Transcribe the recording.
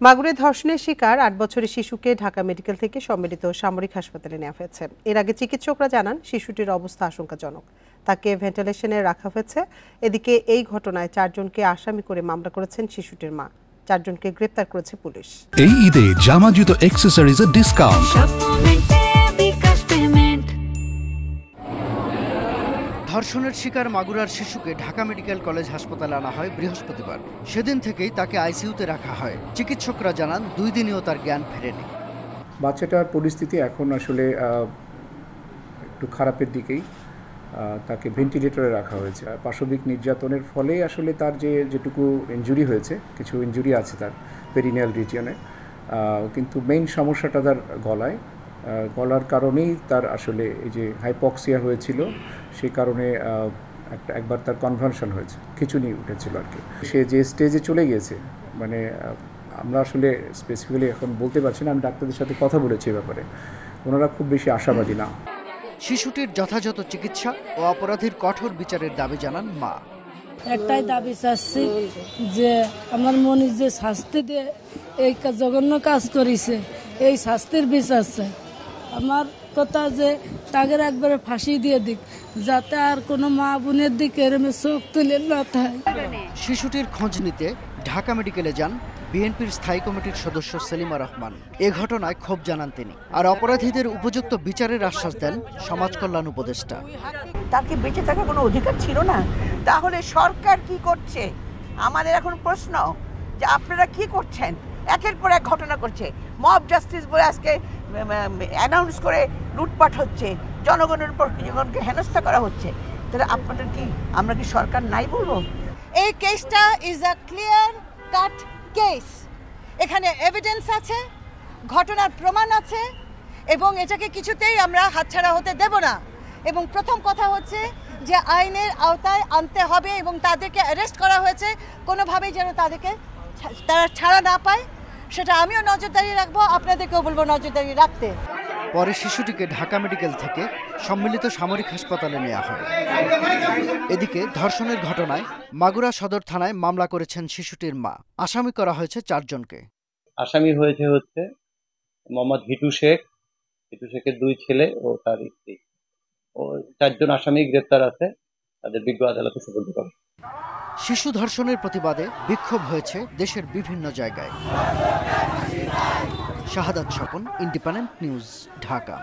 মাগুরায় ধর্ষণের শিকার ৮ বছরের শিশুকে ঢাকা মেডিকেল থেকে সম্মিলিত সামরিক হাসপাতালে নেওয়া হয়েছে। এর আগে চিকিৎসকরা জানান শিশুটির অবস্থা আশঙ্কাজনক, তাকে ভেন্টিলেশনে রাখা হয়েছে। এদিকে এই ঘটনায় ৪ জনকে আসামি করে মামলা করেছেন শিশুটির মা। ৪ জনকে গ্রেপ্তার করেছে পুলিশ। এই ঈদে জামা জুতো অ্যাক্সেসরিজের ডিসকাউন্ট। ধর্ষণের শিকার মাগুরার শিশুকে ঢাকা মেডিকেল কলেজ হাসপাতালে আনা হয় বৃহস্পতিবার। সেদিন থেকেই তাকে আইসিইউতে রাখা হয়। চিকিৎসকরা জানান ২ দিনেও তার জ্ঞান ফেরেনি। বাচ্চাটার পরিস্থিতি এখন আসলে একটু খারাপের দিকেই। তাকে ভেন্টিলেটরে রাখা হয়েছে। পাশবিক নির্যাতনের ফলে আসলে তার যেটুকু ইনজুরি হয়েছে, কিছু ইনজুরি আছে তার পেরিনিয়াল রিজিয়নে, কিন্তু মেইন সমস্যাটা তার গলার কারণেই তার আসলে এই যে হাইপক্সিয়া হয়েছিল, সেই কারণে একবার তার কনভালশন হয়েছে, খিঁচুনি উঠেছিল আর কি। সে যে স্টেজে চলে গিয়েছে, মানে আমরা আসলে স্পেসিফিক্যালি এখন বলতে পারছি না। আমি ডাক্তারদের সাথে কথা বলেছি এ ব্যাপারে, ওনারা খুব বেশি আশাবাদী না। শিশুটির যথাযথ চিকিৎসা ও অপরাধীর কঠোর বিচারের দাবি জানান মা। একটাই দাবি চাচ্ছি যে আমার মনে যে শাস্তি দিয়ে এই জঘন্য কাজ করেছে, এই শাস্তির বিচার চাই। আমার কথা যে তাকে একবারে ফাঁসি দিয়ে দিক, যাতে আর কোনো মা বোনের দিকে এরম চোখ তুলে না থাকে। শিশুটির খোঁজ নিতে ঢাকা মেডিকেলে যান বিএনপির স্থায়ী কমিটির সদস্য সেলিমা রহমান। এ ঘটনায় ক্ষোভ জানান তিনি, আর অপরাধীদের উপযুক্ত বিচারের আশ্বাস দেন সমাজ কল্যাণ উপদেষ্টা। তাকে বেঁচে থাকার কোনো অধিকার ছিল না, তাহলে সরকার কি করছে? আমাদের এখন প্রশ্ন যে আপনারা কি করছেন? একের পর এক ঘটনা করছে, মব জাস্টিস বলে আজকে অ্যানাউন্স করে লুটপাট হচ্ছে, জনগণের উপর জনগণকে হেনস্থা করা হচ্ছে। তাহলে আপনাদের কি, আমরা কি সরকার নাই বলবো? এই কেসটা is a clear cut case. এখানে এভিডেন্স আছে, ঘটনার প্রমাণ আছে, এবং এটাকে কিছুতেই আমরা হাতছাড়া হতে দেব না। এবং প্রথম কথা হচ্ছে যে আইনের আওতায় আনতে হবে, এবং তাদেরকে অ্যারেস্ট করা হয়েছে, কোনোভাবেই যেন তারা ছাড়া না পায়, সেটা আমিও নজরদারি রাখবো, আপনাদেরকেও বলবো নজরদারি রাখতে। পরে শিশুটিকে ঢাকা মেডিকেল থেকে সম্মিলিত সামরিক হাসপাতালে নেওয়া হয়। এদিকে ধর্ষণের ঘটনায় মাগুরা সদর থানায় মামলা করেছেন শিশুটির মা। আসামি করা হয়েছে ৪ জনকে। আসামি হচ্ছে মোহাম্মদ হিটু শেখের 2 ছেলে ও তার স্ত্রী। ও 4 জন আসামি গ্রেপ্তার আছে, তাদের বিজ্ঞ আদালতে সুপর্দ করা। শিশু ধর্ষণের প্রতিবাদে বিক্ষোভ হয়েছে দেশের বিভিন্ন জায়গায়। শাহাদাত স্বপন, ইন্ডিপেন্ডেন্ট নিউজ, ঢাকা।